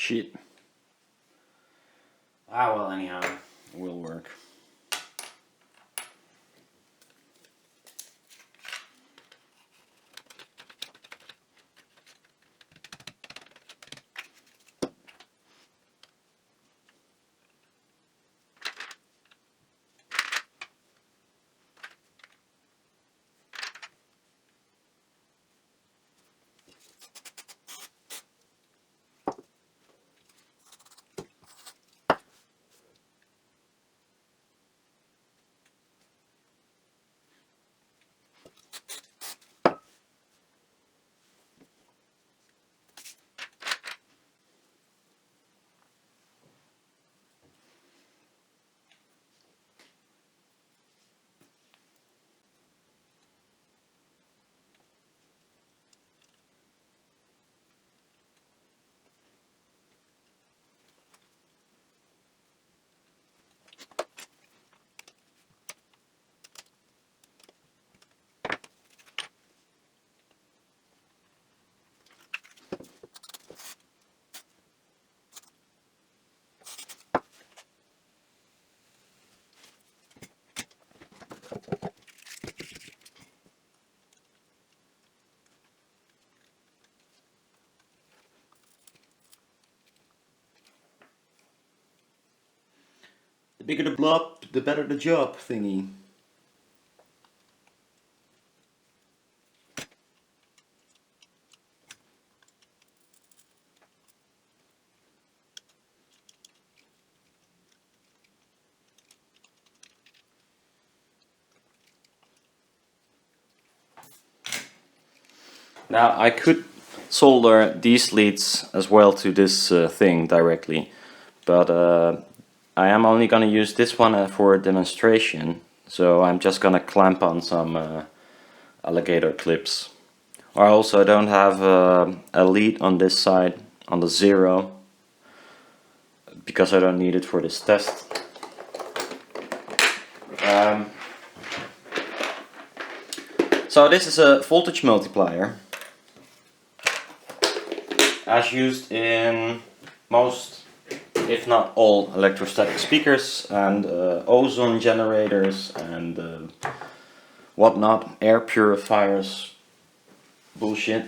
Shit. Ah well, anyhow, it will work. The bigger the blob, the better the job thingy. Now I could solder these leads as well to this thing directly, but I am only gonna use this one for a demonstration, so I'm just gonna clamp on some alligator clips. I also don't have a lead on this side, on the 0, because I don't need it for this test. So this is a voltage multiplier, as used in most, if not all, electrostatic speakers and ozone generators and whatnot, air purifiers, bullshit.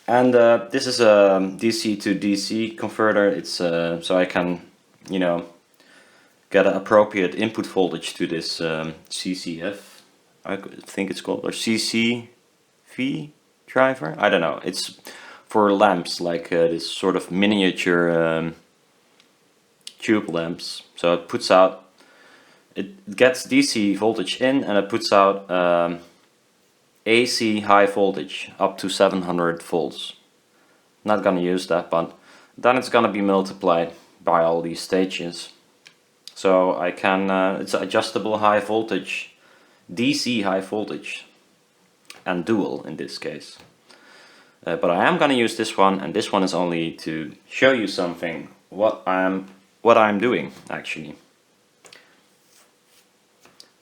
And this is a DC to DC converter. It's so I can, you know, get an appropriate input voltage to this CCF, I think it's called, or CCV driver. I don't know. It's for lamps, like this sort of miniature tube lamps. So it puts out, it gets DC voltage in, and it puts out AC high voltage up to 700 volts. Not gonna use that, but then it's gonna be multiplied by all these stages. So I can, it's adjustable high voltage, DC high voltage, and dual in this case. But I am gonna use this one, and this one is only to show you something, what I'm doing actually.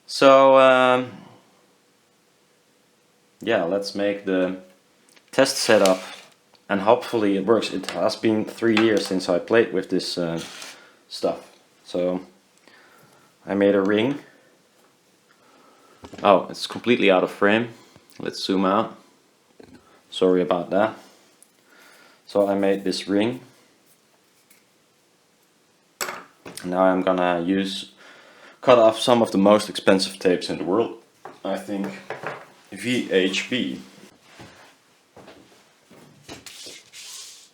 So yeah, let's make the test setup, and hopefully it works. It has been 3 years since I played with this stuff. So I made a ring. Oh, it's completely out of frame. Let's zoom out. Sorry about that. So I made this ring. Now I'm gonna cut off some of the most expensive tapes in the world. I think VHB.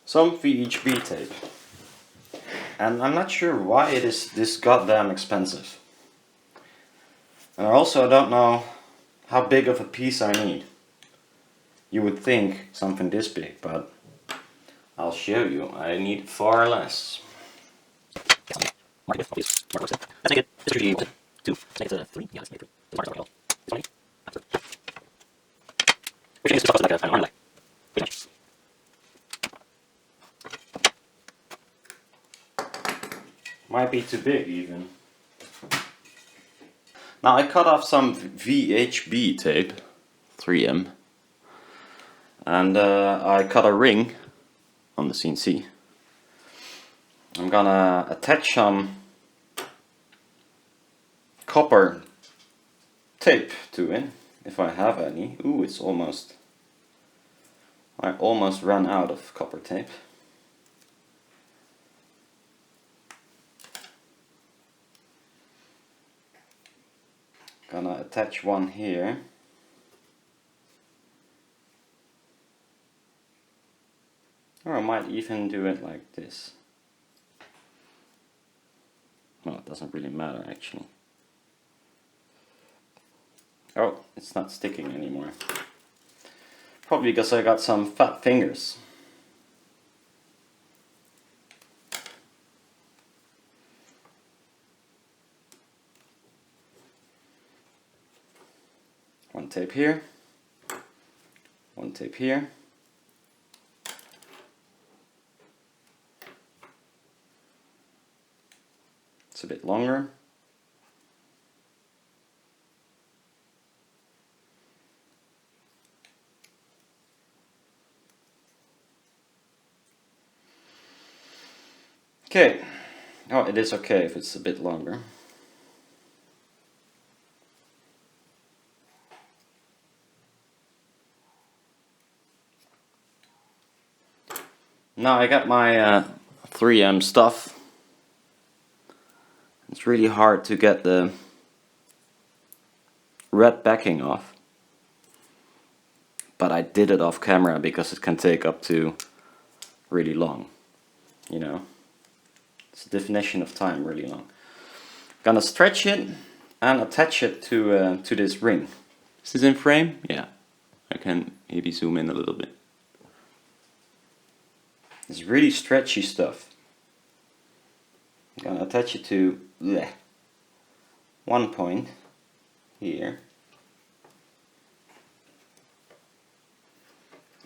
Some VHB tape. And I'm not sure why it is this goddamn expensive. And I also don't know how big of a piece I need. You would think something this big, but I'll show you. I need far less. Let's make it 2. Let's make it 3. Yeah, let's make it 3. This mark is already all. 20. Which is like a final like. Might be too big even. Now I cut off some VHB tape, 3M, and I cut a ring on the CNC. I'm gonna attach some copper tape to it, if I have any. Ooh, it's almost... I almost ran out of copper tape. Gonna attach one here. Or I might even do it like this. Well, it doesn't really matter actually. Oh, it's not sticking anymore. Probably because I got some fat fingers. One tape here. One tape here. It's a bit longer. Okay. Oh, it is okay if it's a bit longer. Now I got my 3M stuff. It's really hard to get the red backing off. But I did it off camera because it can take up to really long. You know, it's the definition of time, really long. Gonna stretch it and attach it to this ring. Is this in frame? Yeah. I can maybe zoom in a little bit. It's really stretchy stuff. I'm gonna attach it to one point here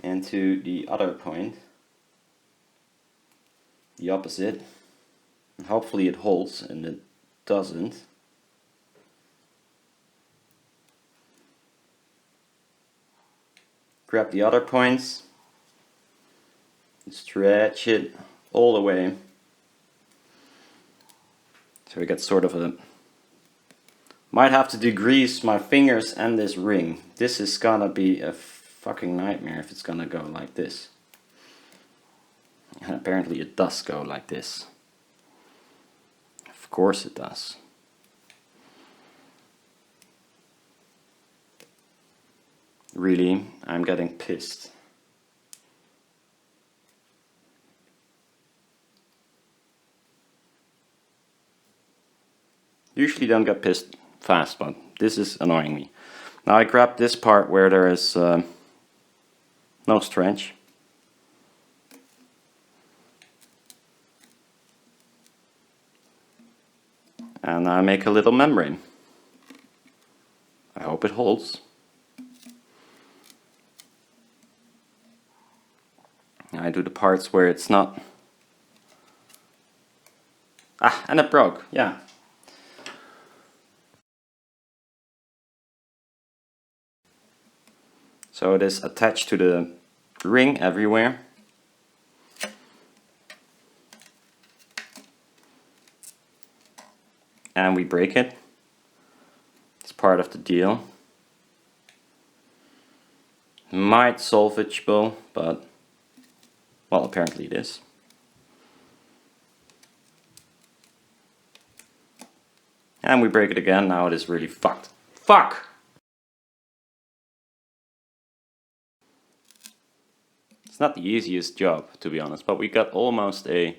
and to the other point, the opposite. And hopefully it holds, and it doesn't. Grab the other points, stretch it all the way. So we get sort of a... Might have to degrease my fingers and this ring. This is gonna be a fucking nightmare if it's gonna go like this. And apparently it does go like this. Of course it does. Really, I'm getting pissed. Usually don't get pissed fast, but this is annoying me. Now I grab this part where there is no stretch. And I make a little membrane. I hope it holds. I do the parts where it's not... Ah, and it broke, yeah. So it is attached to the ring everywhere. And we break it. It's part of the deal. Might salvageable, but well, apparently it is. And we break it again. Now it is really fucked. Fuck! It's not the easiest job, to be honest, but we got almost a...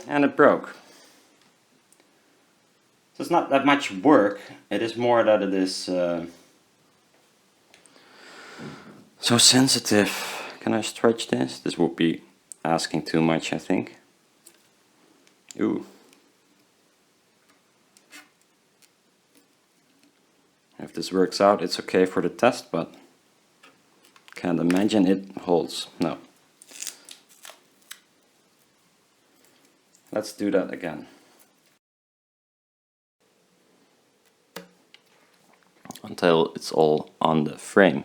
And it broke. So it's not that much work, it is more that it is so sensitive. Can I stretch this? This would be asking too much, I think. Ooh. If this works out, it's okay for the test, but can't imagine it holds. No. Let's do that again. Until it's all on the frame.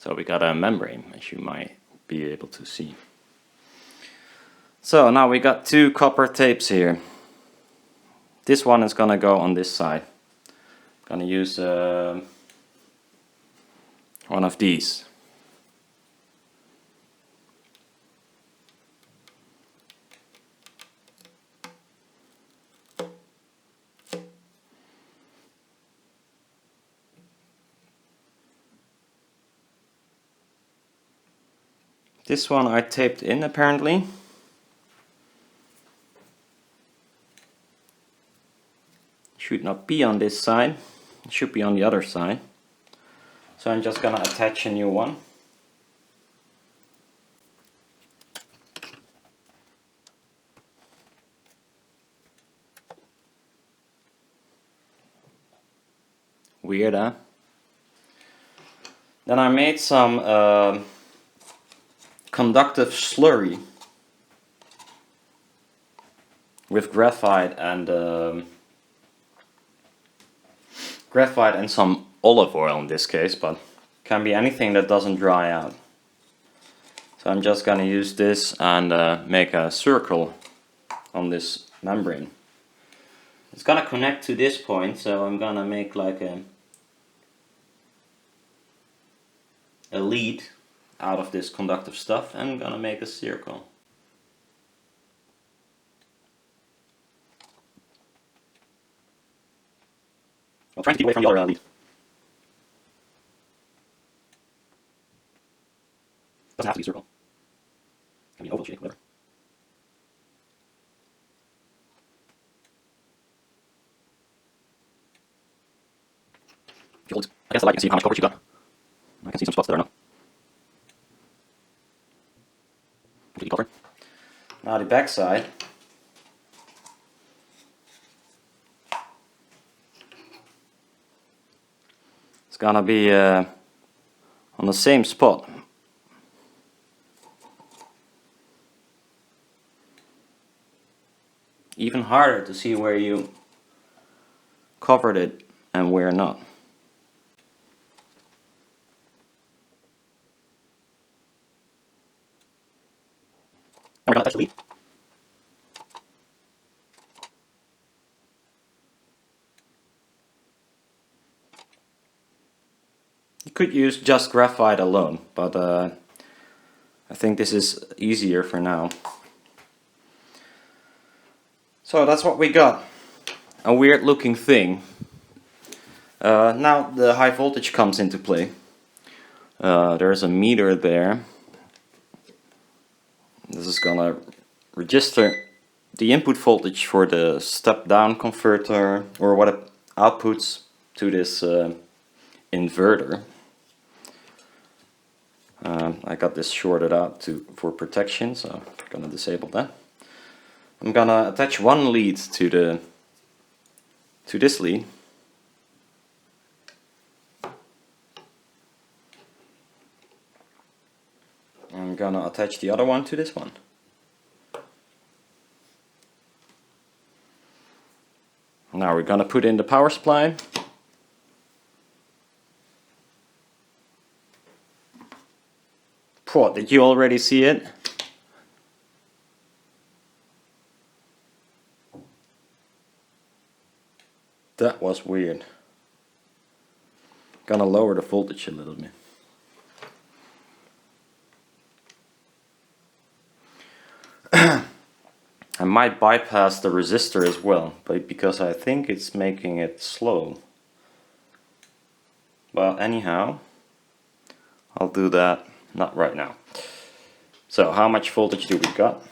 So we got a membrane, as you might be able to see. So now we got two copper tapes here. This one is gonna go on this side. I'm gonna use one of these. This one I taped in apparently. Should not be on this side, it should be on the other side. So I'm just gonna attach a new one. Weird, huh? Then I made some conductive slurry with graphite and some olive oil in this case, but can be anything that doesn't dry out. So I'm just gonna use this and make a circle on this membrane. It's gonna connect to this point, so I'm gonna make like a lead out of this conductive stuff, and I'm gonna make a circle. I'm trying to keep away from the other lead. Doesn't have to be a circle. Can be an oval shape, whatever. If you hold against the light, you can see how much coverage you got. I can see some spots there now. Completely covered. Now the back side. It's gonna be on the same spot. Even harder to see where you covered it and where not. I'm gonna touch the lead. You could use just graphite alone, but I think this is easier for now. So that's what we got. A weird looking thing. Now the high voltage comes into play. There's a meter there. This is gonna register the input voltage for the step down converter, or what it outputs to this inverter. I got this shorted out for protection, so I'm gonna disable that. I'm gonna attach one lead to this lead. I'm gonna attach the other one to this one. Now we're gonna put in the power supply. What, did you already see it? That was weird. Gonna lower the voltage a little bit. I might bypass the resistor as well, but because I think it's making it slow. Well, anyhow, I'll do that, not right now. So how much voltage do we got?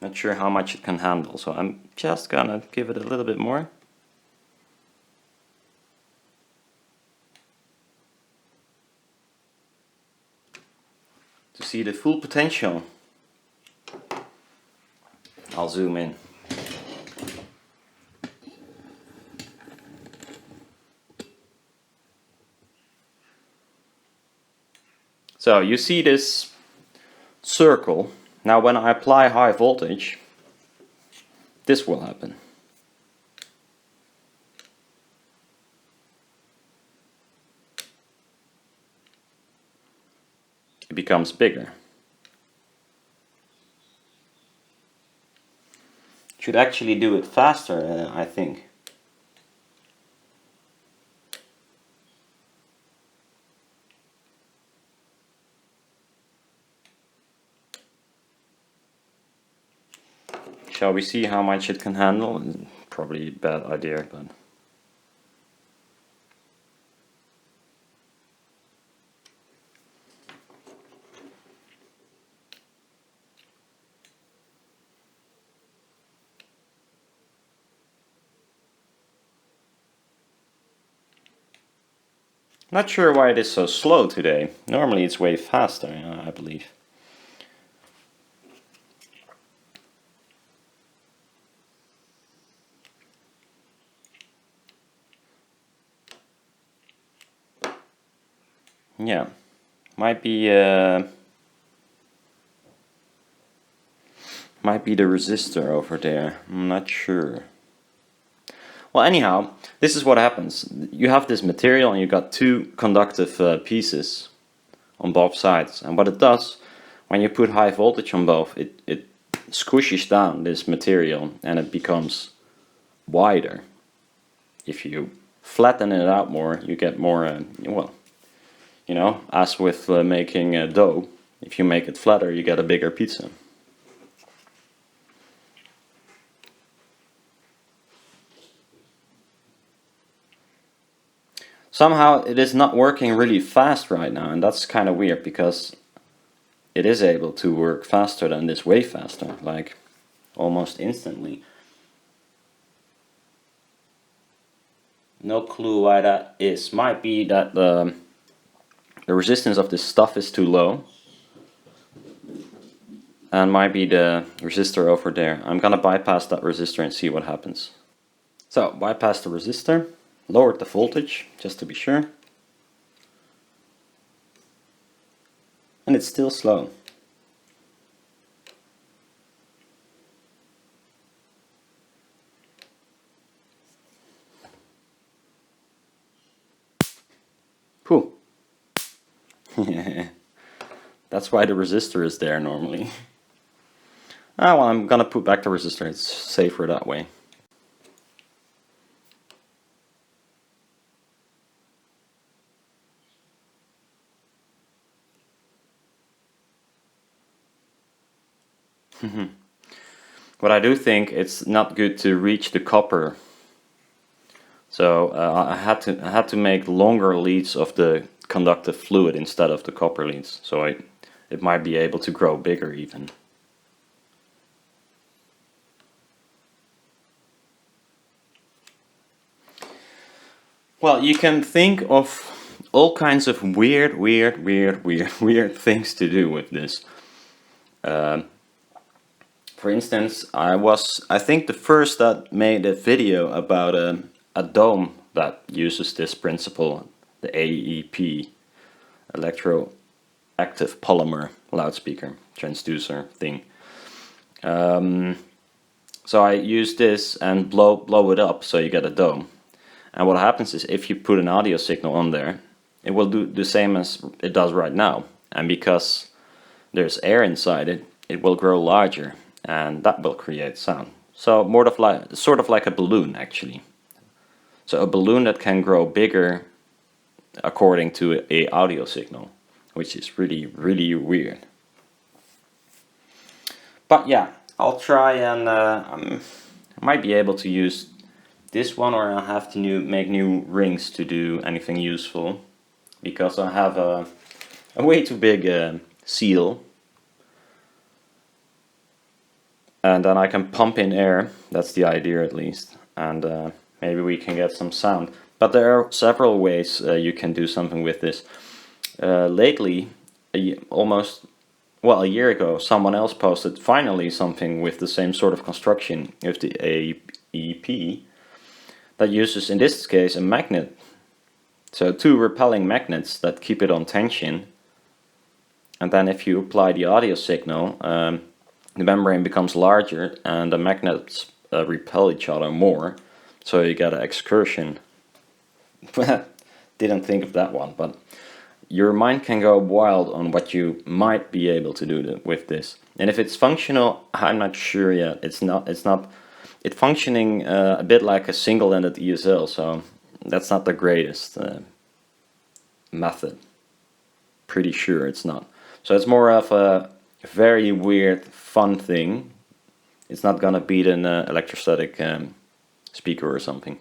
Not sure how much it can handle, so I'm just gonna give it a little bit more. To see the full potential, I'll zoom in. So you see this circle. Now when I apply high voltage, this will happen. It becomes bigger. Should actually do it faster, I think. Shall we see how much it can handle? Probably a bad idea, but... Not sure why it is so slow today. Normally it's way faster, I believe. Yeah, might be the resistor over there. I'm not sure. Well, anyhow, this is what happens. You have this material and you got two conductive pieces on both sides. And what it does, when you put high voltage on both, it squishes down this material and it becomes wider. If you flatten it out more, you get more, well, you know, as with making dough, if you make it flatter, you get a bigger pizza. Somehow it is not working really fast right now, and that's kind of weird because it is able to work faster than this, way faster, like almost instantly. No clue why that is. Might be that the resistance of this stuff is too low, and might be the resistor over there. I'm gonna bypass that resistor and see what happens. So bypass the resistor. Lowered the voltage, just to be sure. And it's still slow. Phew. That's why the resistor is there normally. Ah, well, I'm gonna put back the resistor, it's safer that way. What I do think, it's not good to reach the copper. So I had to make longer leads of the conductive fluid instead of the copper leads. So it might be able to grow bigger even. Well, you can think of all kinds of weird things to do with this. For instance, I think the first that made a video about a dome that uses this principle, the AEP, Electro Active Polymer loudspeaker transducer thing. So I use this and blow it up so you get a dome. And what happens is if you put an audio signal on there, it will do the same as it does right now. And because there's air inside it, it will grow larger. And that will create sound. So sort of like a balloon actually. So a balloon that can grow bigger according to a audio signal, which is really weird. But yeah, I'll try and I might be able to use this one, or I'll have to make new rings to do anything useful, because I have a way too big seal. And then I can pump in air, that's the idea at least, and maybe we can get some sound. But there are several ways you can do something with this. Lately, a year ago, someone else posted finally something with the same sort of construction with the AEP that uses, in this case, a magnet. So two repelling magnets that keep it on tension, and then if you apply the audio signal, the membrane becomes larger and the magnets repel each other more, so you get an excursion. Didn't think of that one, but your mind can go wild on what you might be able to do with this. And if it's functional, I'm not sure yet. It's functioning a bit like a single-ended ESL, so that's not the greatest method. Pretty sure it's not. So it's more of a very weird, fun thing. It's not gonna beat an electrostatic speaker or something.